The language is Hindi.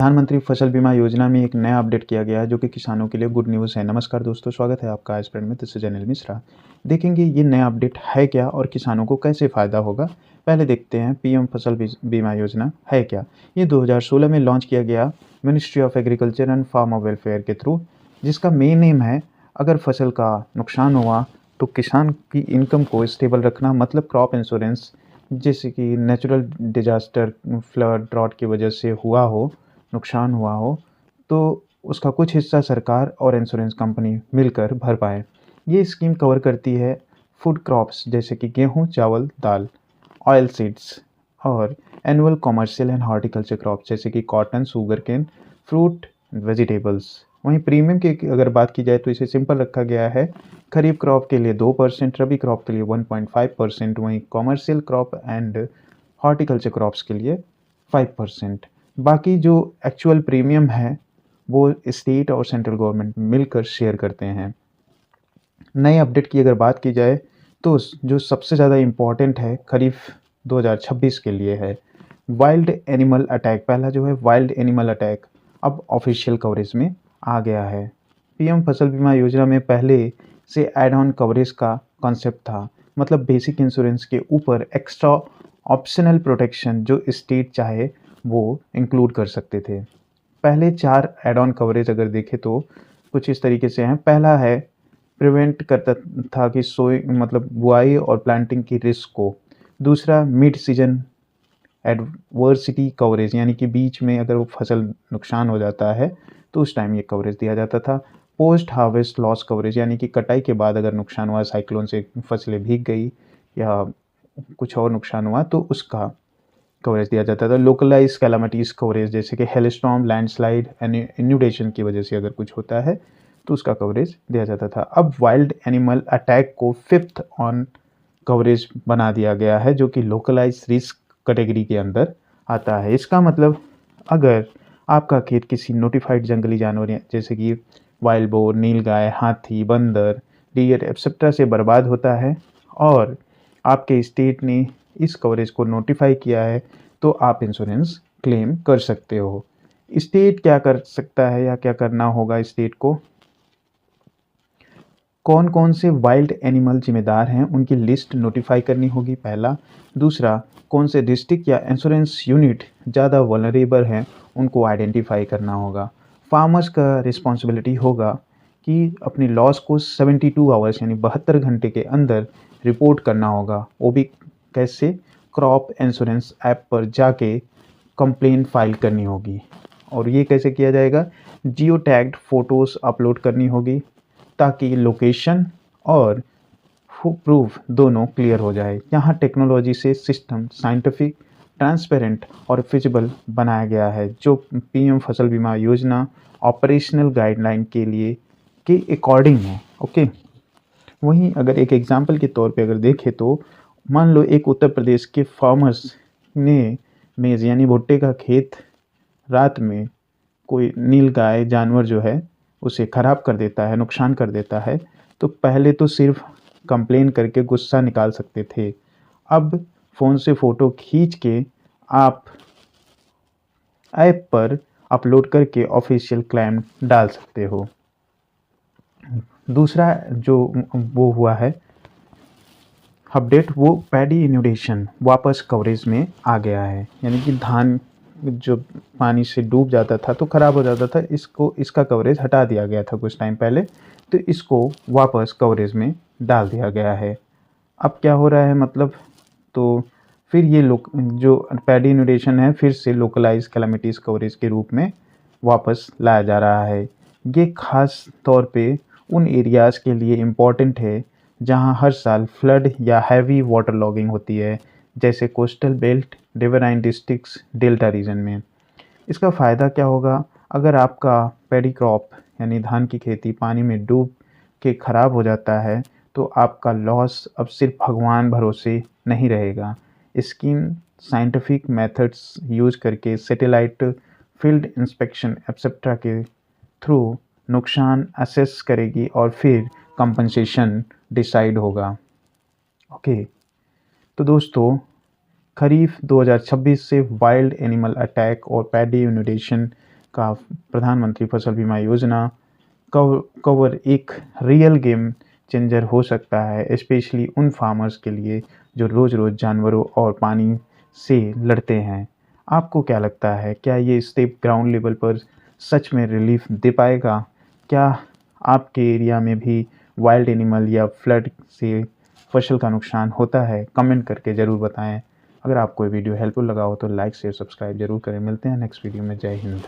प्रधानमंत्री फसल बीमा योजना में एक नया अपडेट किया गया है जो कि किसानों के लिए गुड न्यूज़ है। नमस्कार दोस्तों, स्वागत है आपका आज में। This is Anil Mishra. देखेंगे ये नया अपडेट है क्या और किसानों को कैसे फ़ायदा होगा। पहले देखते हैं पीएम फसल बीमा योजना है क्या। ये 2016 में लॉन्च किया गया ministry of agriculture and farmer welfare के थ्रू, जिसका मेन एम है अगर फसल का नुकसान हुआ तो किसान की इनकम को स्टेबल रखना, मतलब क्रॉप इंश्योरेंस। जैसे कि नेचुरल डिजास्टर, फ्लड, ड्रॉट की वजह से हुआ हो, नुकसान हुआ हो, तो उसका कुछ हिस्सा सरकार और इंश्योरेंस कंपनी मिलकर भर पाए। ये स्कीम कवर करती है फूड क्रॉप्स जैसे कि गेहूँ, चावल, दाल, ऑयल सीड्स और annual commercial and horticulture crops जैसे कि cotton, sugar cane, fruit, vegetables. वहीं प्रीमियम की अगर बात की जाए तो इसे सिंपल रखा गया है। खरीफ क्रॉप के लिए 2%, रबी क्रॉप के लिए 1.5%, वहीं commercial crop and horticulture crops के लिए 5%। बाकी जो एक्चुअल प्रीमियम है वो स्टेट और सेंट्रल गवर्नमेंट मिलकर शेयर करते हैं। नए अपडेट की अगर बात की जाए तो जो सबसे ज़्यादा इम्पॉर्टेंट है खरीफ 2026 के लिए है वाइल्ड एनिमल अटैक। पहला जो है वाइल्ड एनिमल अटैक अब ऑफिशियल कवरेज में आ गया है। पीएम फसल बीमा योजना में पहले से एड ऑन कवरेज का कॉन्सेप्ट था, मतलब बेसिक इंश्योरेंस के ऊपर एक्स्ट्रा ऑप्शनल प्रोटेक्शन जो स्टेट चाहे वो इंक्लूड कर सकते थे। पहले 4 एड ऑन कवरेज अगर देखें तो कुछ इस तरीके से हैं। पहला है प्रिवेंट करता था कि सोइंग, मतलब बुआई और प्लांटिंग की रिस्क को। दूसरा मिड सीजन एडवर्सिटी कवरेज, यानी कि बीच में अगर वो फसल नुकसान हो जाता है तो उस टाइम ये कवरेज दिया जाता था। पोस्ट हार्वेस्ट लॉस कवरेज, यानी कि कटाई के बाद अगर नुकसान हुआ, साइक्लोन से फसलें भीग गई या कुछ और नुकसान हुआ तो उसका कवरेज दिया जाता था। लोकलाइज कैलामिटीज़ कवरेज, जैसे कि हेलस्टॉर्म, लैंडस्लाइड, इन्यूडेशन की वजह से अगर कुछ होता है तो उसका कवरेज दिया जाता था। अब वाइल्ड एनिमल अटैक को 5th ऑन कवरेज बना दिया गया है, जो कि लोकलाइज रिस्क कैटेगरी के अंदर आता है। इसका मतलब अगर आपका खेत किसी नोटिफाइड जंगली जानवर जैसे कि वाइल्ड बोर, नीलगाय, हाथी, बंदर, डियर एक्सेट्रा से बर्बाद होता है और आपके स्टेट ने इस कवरेज को नोटिफाई किया है तो आप इंश्योरेंस क्लेम कर सकते हो। स्टेट क्या कर सकता है या क्या करना होगा स्टेट को, कौन कौन से वाइल्ड एनिमल जिम्मेदार हैं उनकी लिस्ट नोटिफाई करनी होगी, पहला। दूसरा, कौन से डिस्ट्रिक्ट या इंश्योरेंस यूनिट ज़्यादा वल्नरेबल हैं उनको आइडेंटिफाई करना होगा। फार्मर्स का रिस्पॉन्सिबिलिटी होगा कि अपनी लॉस को 72 आवर्स यानी 72 घंटे के अंदर रिपोर्ट करना होगा। वो भी कैसे, क्रॉप इंश्योरेंस ऐप पर जाके कंप्लेंट फाइल करनी होगी। और ये कैसे किया जाएगा, जियो टैग्ड फ़ोटोज़ अपलोड करनी होगी ताकि लोकेशन और प्रूफ दोनों क्लियर हो जाए। यहाँ टेक्नोलॉजी से सिस्टम साइंटिफिक, ट्रांसपेरेंट और फिजिबल बनाया गया है, जो पीएम फसल बीमा योजना ऑपरेशनल गाइडलाइन के लिए के अकॉर्डिंग है। ओके, वहीं अगर एक एग्जांपल के तौर पे अगर देखें तो मान लो एक उत्तर प्रदेश के फार्मर्स ने मेज़ यानी भुट्टे का खेत रात में कोई नीलगाय जानवर जो है उसे ख़राब कर देता है, नुकसान कर देता है, तो पहले तो सिर्फ कंप्लेन करके गुस्सा निकाल सकते थे। अब फ़ोन से फ़ोटो खींच के आप ऐप पर अपलोड करके ऑफिशियल क्लेम डाल सकते हो। दूसरा जो वो हुआ है अपडेट, वो पैडी इन्यूडेशन वापस कवरेज में आ गया है। यानी कि धान जो पानी से डूब जाता था तो ख़राब हो जाता था, इसका कवरेज हटा दिया गया था कुछ टाइम पहले, तो इसको वापस कवरेज में डाल दिया गया है। अब क्या हो रहा है, मतलब तो फिर ये जो पैडी इन्यूडेशन है फिर से लोकलाइज कैलामिटीज़ कवरेज के रूप में वापस लाया जा रहा है। ये खास तौर पे उन एरियाज़ के लिए इम्पॉर्टेंट है जहां हर साल फ्लड या हैवी वाटर लॉगिंग होती है, जैसे coastal belt, riverine districts, delta region में। इसका फ़ायदा क्या होगा, अगर आपका पैडी क्रॉप यानी धान की खेती पानी में डूब के ख़राब हो जाता है तो आपका लॉस अब सिर्फ भगवान भरोसे नहीं रहेगा। स्कीम साइंटिफिक मेथड्स यूज करके सैटेलाइट, फील्ड इंस्पेक्शन एक्सेट्रा के थ्रू नुकसान असेस करेगी और फिर कंपनसेशन डिसाइड होगा। ओके, तो दोस्तों खरीफ 2026 से वाइल्ड एनिमल अटैक और पैडी इन्यूडेशन का प्रधानमंत्री फसल बीमा योजना कवर एक रियल गेम चेंजर हो सकता है, स्पेशली उन फार्मर्स के लिए जो रोज़-रोज़ जानवरों और पानी से लड़ते हैं। आपको क्या लगता है, क्या ये स्टेप ग्राउंड लेवल पर सच में रिलीफ दे पाएगा? क्या आपके एरिया में भी वाइल्ड एनिमल या फ्लड से फसल का नुकसान होता है? कमेंट करके ज़रूर बताएं। अगर आपको ये वीडियो हेल्पफुल लगा हो तो लाइक शेयर सब्सक्राइब जरूर करें। मिलते हैं नेक्स्ट वीडियो में। जय हिंद।